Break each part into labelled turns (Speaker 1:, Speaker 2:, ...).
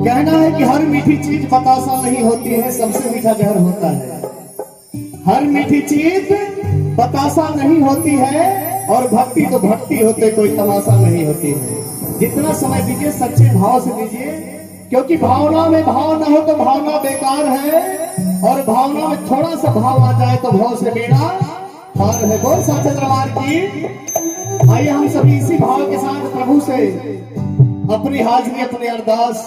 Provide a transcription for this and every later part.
Speaker 1: कहना है कि हर मीठी चीज बतासा नहीं होती है, सबसे मीठा जहर होता है। हर मीठी चीज बतासा नहीं होती है, और भक्ति तो भक्ति होते, कोई तमाशा नहीं होती है। जितना समय दीजिए सच्चे भाव से दीजिए, क्योंकि भावना में भाव ना हो तो भावना बेकार है, और भावना में थोड़ा सा भाव आ जाए तो भाव से मेरा पार है। बोल साचे दरबार की। आइए हम सभी इसी भाव के साथ प्रभु से अपनी हाजिरी, अपनी अरदास,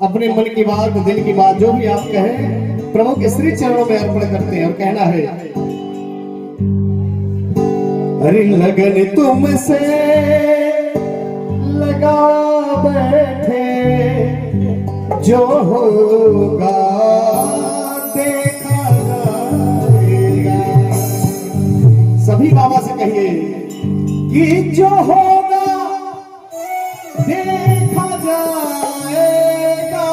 Speaker 1: अपने मन की बात, दिल की बात, जो भी आप कहें, प्रभु के श्री चरणों में अर्पण करते हैं। और कहना है, अरे लगन तुमसे लगा बैठे, जो होगा देखा जाएगा। सभी बाबा से कहिए कि जो होगा देखा जाएगा,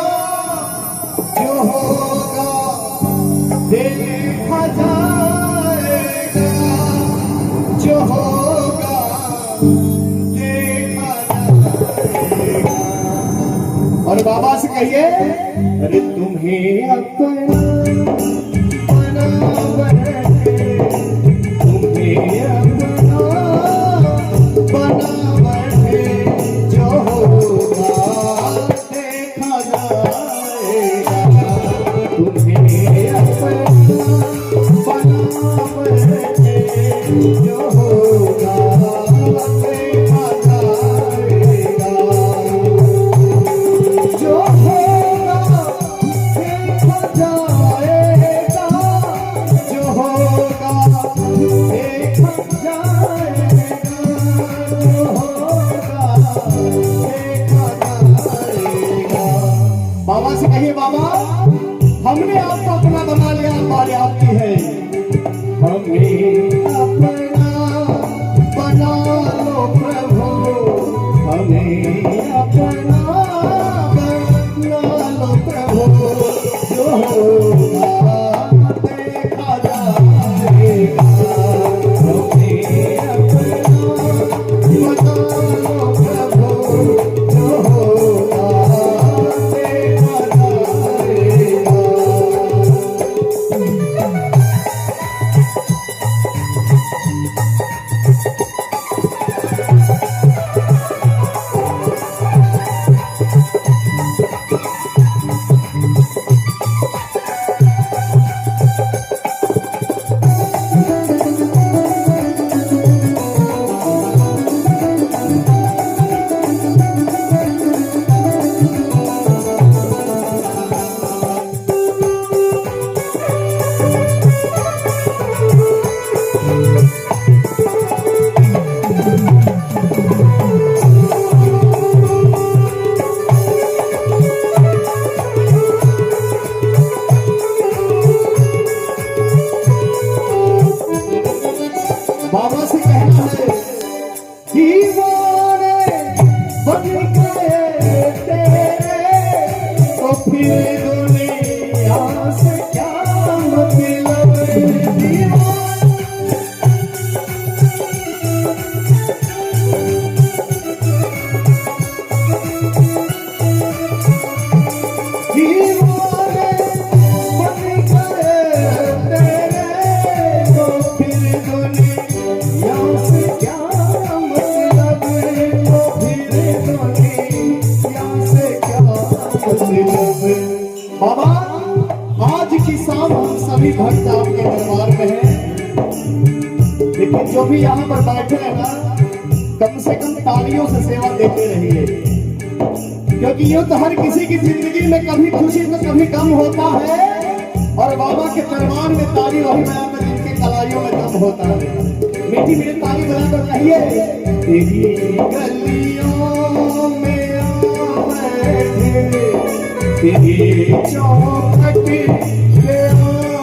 Speaker 1: जो होगा देखा जाएगा, जो होगा देखा जाएगा। और बाबा से कहिए, अरे तुम्हें अपना बना बैठे, तुम्हें अपना बना बैठे, जो होगा देखा जाएगा। तुम्हें अपना बना बैठे, जो होगा देखा जाएगा, जो होगा देखा जाएगा, जो होगा देखा जाएगा, जो होगा देखा जाएगा। बाबा से कहिए, बाबा हमने आपको अपना बना लिया, हमारी आपकी है। हमें अपना बना लो प्रभु, हमें अपना बना लो प्रभु, जो होगा देखा जाएगा। हमें अपना बना लो प्रभु, जो होगा देखा जाएगा। बाबा से कहना है, दीवाने बन गए तेरे, तो फिर दुनिया से क्या मतलब। दीवाने बाबा, आज की शाम हम सभी भक्त आपके दरबार में हैं, लेकिन जो भी यहाँ पर बैठे हैं ना, कम से कम तालियों से सेवा देते रहिए, क्योंकि ये तो हर किसी की जिंदगी में कभी खुशी तो कभी गम होता है, और बाबा के दरबार में ताली वही बजाकर जिनके कलाइयों में दम होता है। मीठी मीठी ताली बजाकर कहिए, तेरी गलियों में तेरी चौखट पे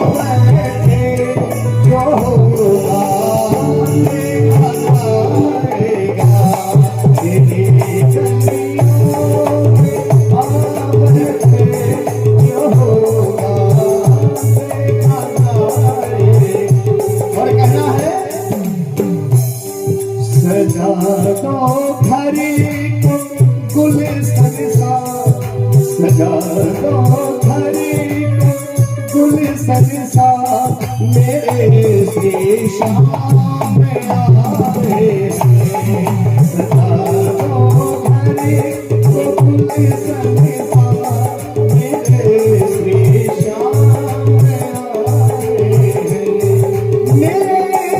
Speaker 1: बैठे, जो होगा देखा जाएगा। तेरी गलियों में बैठे, जो होगा देखा जाएगा। और कहना है, सजा दो घर को गुलशन सा, सजा सजाओ घड़ी को गुलशन सा मेरे श्री श्याम आए। सजाओ घड़ी को गुलशन सा मेरे श्री श्याम आए। मेरे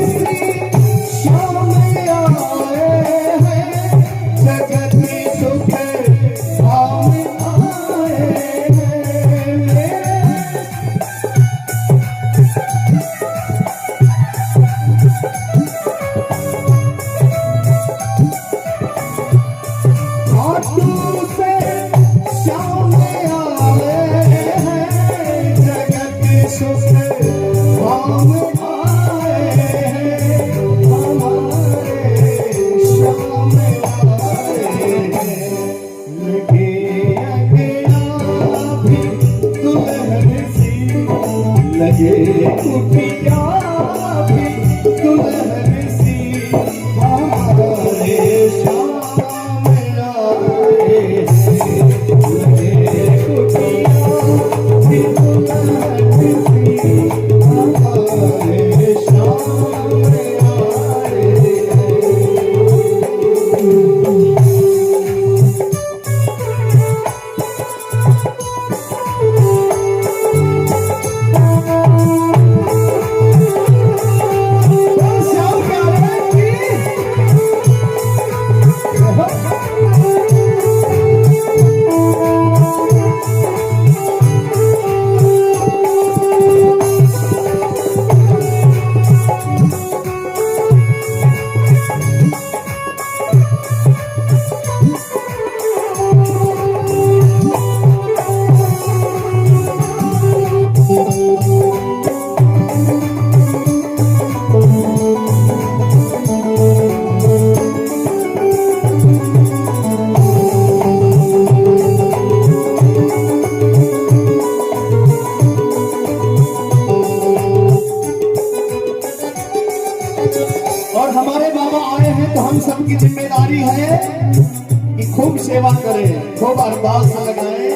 Speaker 1: श्री श्याम आए हैं, जगत सुख धाम आए हैं। खाटू से श्याम आए हैं, जगत सुख धाम आए हैं। हमारे श्याम आए हैं, लगे अगला भी दुल्हन सी, लगे कुटिया भी दुल्हन सी। हमारे श्याम आए हैं, लगे कुटिया भी दुल्हन सी। हमारे श्याम आए हैं। श्याम प्यारे की और हमारे बाबा आए हैं तो हम सबकी जिम्मेदारी है कि खूब सेवा करें, खूब अरदास लगाएं,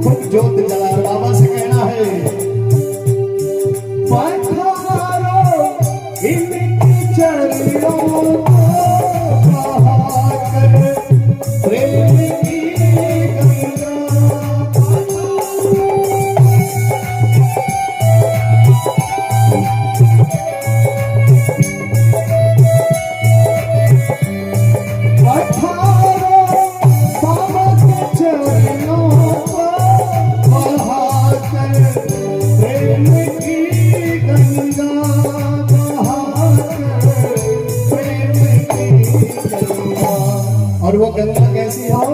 Speaker 1: खूब जोत जलाएं। बाबा से कहना है, पधारो इनकी चरणों को बहाकर प्रेम की गंगा। बाबा के चरणों को बहाकर प्रेम की गंगा, बहाकर प्रेम की गंगा। और वो गंगा कैसी हो?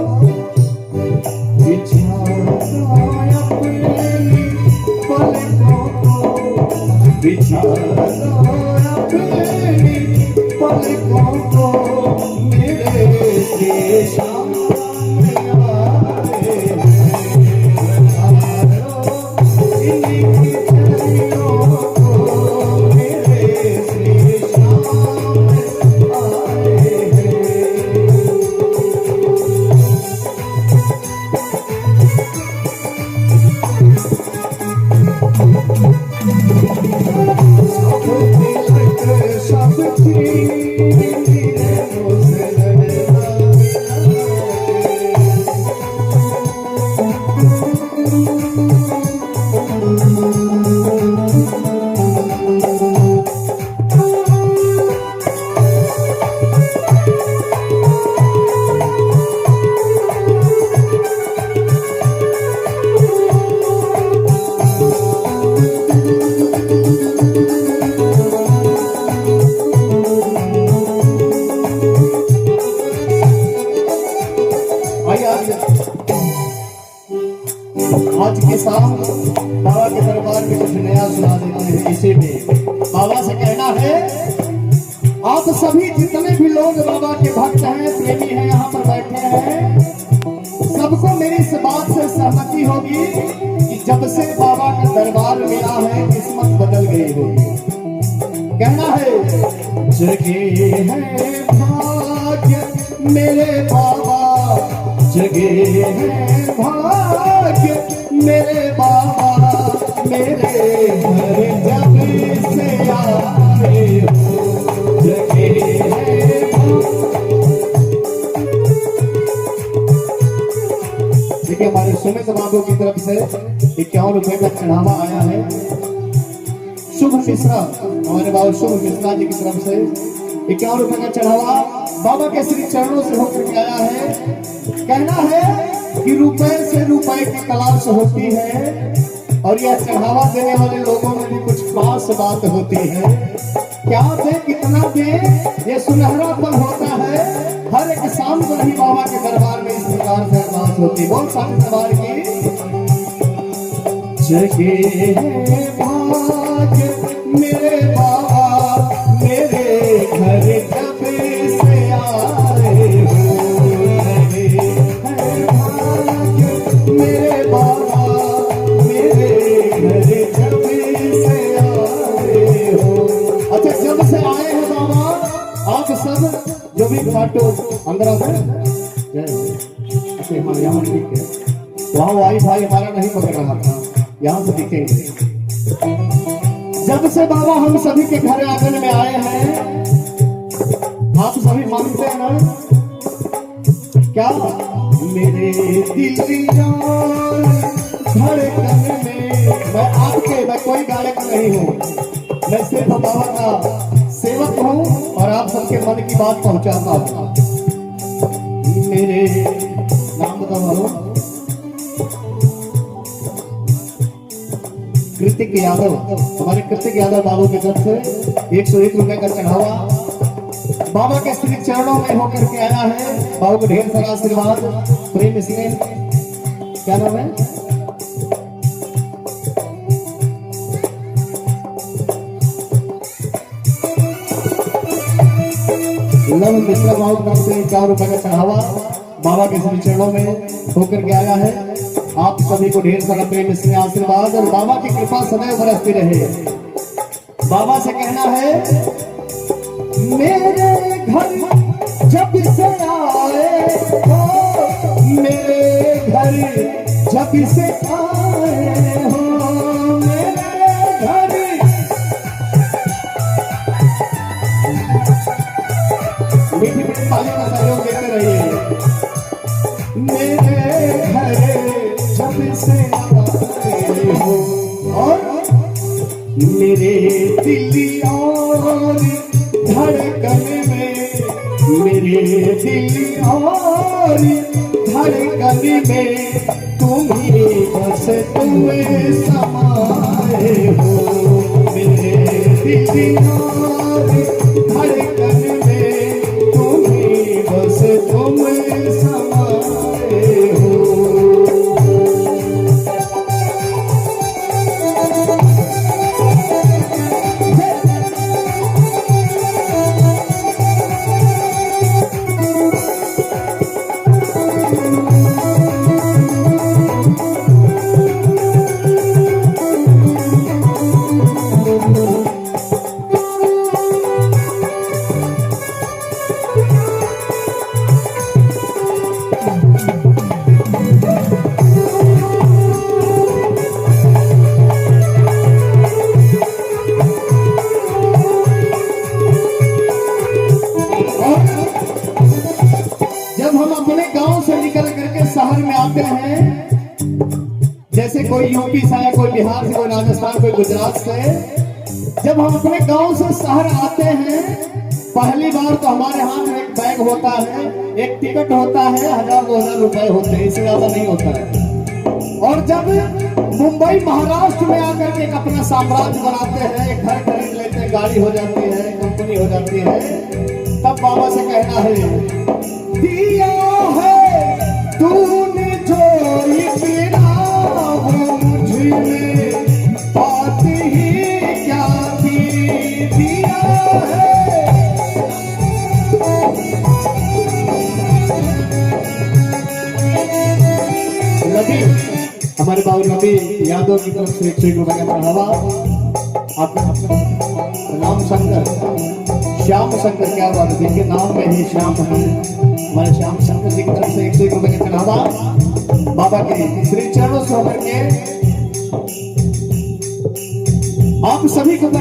Speaker 1: बिछाओ अपनी पलकों को, बिछाओ अपनी पलकों को मेरे श्री श्याम आए हैं। इनकी चरणों को मेरे श्री श्याम आए हैं। सब आज के शाम बाबा के दरबार में कुछ नया सुना देते हैं। इसी में बाबा से कहना है, आप सभी जितने भी लोग बाबा के भक्त हैं, प्रेमी हैं, यहाँ पर बैठे हैं, सबको मेरी इस बात से सहमति होगी कि जब से बाबा का दरबार मिला है किस्मत बदल गई होगी। कहना है, जगे हैं भाग्य मेरे बाबा जगे हैं भाग्य मेरे बाबा मेरे घर जब से आए हो। जगे हैं देखिए हमारे सुमित बाबू की तरफ से 51 रुपए का चढ़ावा आया है। शुभ मिश्रा हमारे बाबू शुभ मिश्रा जी की तरफ से 51 रुपए का चढ़ावा बाबा के श्री चरणों से होकर के आया है। कहना है कि रुपए से रुपए की तलाश होती है और यह चढ़ावा देने वाले लोगों में भी कुछ खास बात होती है। क्या दे कितना दे ये सुनहरा पल होता है। हर एक शाम को ही बाबा के दरबार में इस प्रकार से अरदास होती है। बहुत सारे दरबार की जगे हैं भाग्य मेरे बाबा मेरे घर जब से आए हो। जगे हैं भाग्य मेरे बाबा मेरे घर जब से आए हो। अच्छा जब से आए हैं बाबा आप सब जो भी बाटो अंदर आते हाँ यहाँ ठीक है। वहाँ वाई भाई हमारा नहीं पकड़ रहा था यहाँ से दिखेंगे। जब से बाबा हम सभी के घर आंगन में आए हैं आप सभी मानते हैं ना क्या मेरे दिल की जान धड़कन में मैं आपके मैं कोई गायक नहीं हूँ मैं सिर्फ बाबा का सेवक हूँ और आप सबके मन की बात पहुंचाता हूँ। मेरे नाम बताओ कृतिक यादव हमारे कृतिक यादव बाबू की तरफ से 101 रुपए का चढ़ावा बाबा के श्री चरणों में होकर के आया है। बाबू को ढेर सारा आशीर्वाद प्रेम स्नेह। क्या नाम है लव मिश्रा बाबू की तरफ से 4 रुपए का चढ़ावा बाबा के श्री चरणों में होकर के आया है। आप सभी को ढेर सारा प्रेम स्नेह आशीर्वाद और बाबा की कृपा सदैव बरसती रहे। बाबा से कहना है मेरे घर जब से आए हो मेरे घर जब से आए हो मेरे घर मीठी मीठी ताली का सहयोग देते रहिए। मेरे घर जब से आए हो और मेरे दिल और धड़कन में मेरे दिल और धड़कन में तुम ही बस तुम्हें समाए हो। मेरे दिल और धड़कन में तुम ही बस तुम्हें समाए हो। शहर में आते हैं जैसे कोई यूपी से आया कोई बिहार से कोई राजस्थान कोई गुजरात से जब हम अपने गांव से शहर आते हैं पहली बार तो हमारे हाथ में एक बैग होता है एक टिकट होता है 1000-2000 रुपए होते हैं इससे ज्यादा नहीं होता है। और जब मुंबई महाराष्ट्र में आकर के एक अपना साम्राज्य बनाते हैं एक घर खरीद लेते हैं गाड़ी हो जाती है कंपनी हो जाती है तब बाबा से कहना है दिया है तूने जो इतना वो मुझे बात ही क्या थी दिया है। रवि हमारे बाबू रवि यादव की तरफ से 101 रुपए का चढ़ावा। आप राम शंकर श्याम शंकर, क्या बात है, जिनके नाम में ही श्याम है। हमारे श्याम शंकर जी की तरफ से 101 रुपए का चढ़ावा बाबा के श्री चरणों से होकर के आप सभी के ऊपर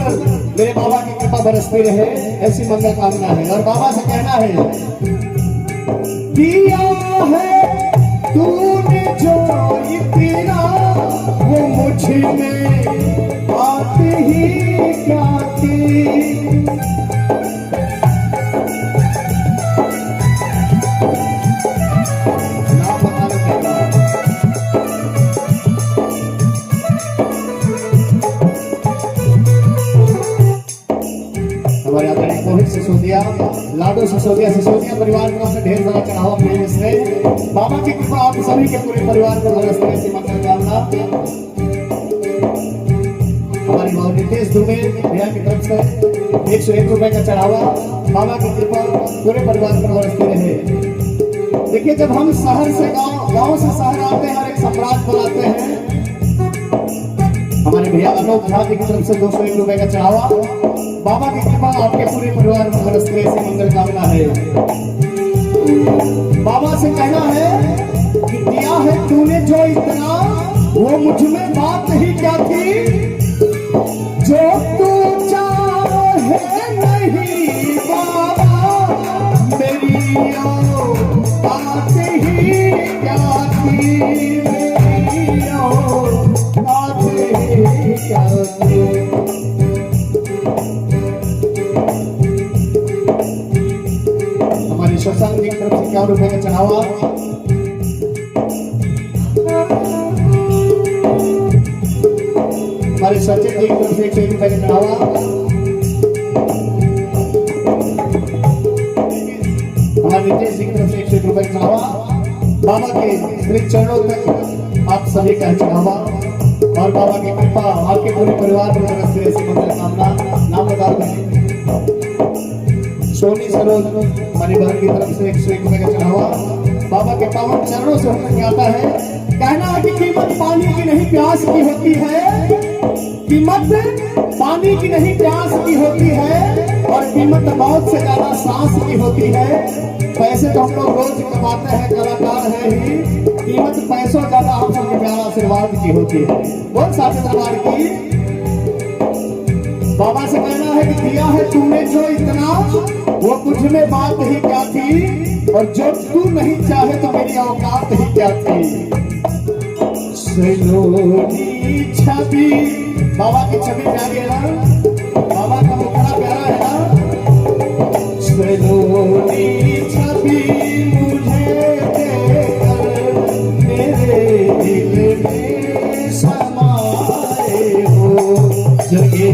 Speaker 1: मेरे बाबा की कृपा बरसती रहे, ऐसी मंगल कामना है। और बाबा से कहना है, दिया है तूने जो इतना वो मुझ में बात ही क्या थी। हमारे आदरणीय मोहित सिसोदिया, लाडो सिसोदिया, सिसोदिया परिवार की ओर से ढेर सारा चढ़ावा प्रेम से बाबा की कृपा आप सभी के पूरे परिवार को बरसते ऐसी मंगल कामना। हमारी भाव नितेश दुबे भैया की तरफ से 101 रुपए का चढ़ावा बाबा की कृपा पूरे परिवार पर बरसती रहे। देखिए, जब हम शहर से गांव से शहर आते हैं और एक सम्राट बुलाते हैं, हमारे भैया अनोख झा जी की तरफ से 201 रुपए का चढ़ावा बाबा की कृपा आपके पूरे परिवार में बरसती ऐसी मंगल कामना है। बाबा से कहना है कि दिया है तूने जो इतना वो मुझ में बात ही क्या थी, जो तू चाहे नहीं बाबा मेरी बात ही क्या थी, मेरी बात ही क्या थी। हमारी शशांक की तरफ से 51 रुपए का चढ़ावा हमारे सचिन जी की तरफ से 101 रुपए का चढ़ावा हमारे नितेश जी की तरफ से 101 रुपए का चढ़ावा बाबा के श्री चरणों तक आप सभी का चढ़ावा और बाबा की कृपा आपके पूरे परिवार में बरसती ऐसी मंगल कामना। नाम बता दें, सोनी सरोज मणिभर की तरफ से 101 रुपए का चढ़ावा बाबा के पावन चरणों से होकर के आता है। कहना है कि कीमत पानी की नहीं प्यास की होती है, कीमत पानी की नहीं प्यास की होती है और कीमत मौत से ज्यादा सांस की होती है। पैसे तो हम लोग रोज कमाते हैं, कलाकार है ही, कीमत पैसों ज्यादा हम सबके प्यार आशीर्वाद की होती है। बहुत सारे दरबार की बाबा से कहना है कि दिया है तूने जो इतना वो मुझ में बात ही क्या थी, और जो तू नहीं चाहे तो मेरी औकात ही क्या थी। सलोनी छवि, बाबा की छवि प्यारी है ना, बाबा का मुखड़ा प्यारा है ना। सलोनी छवि मुझे देकर मेरे दिल में समाए हो, जगे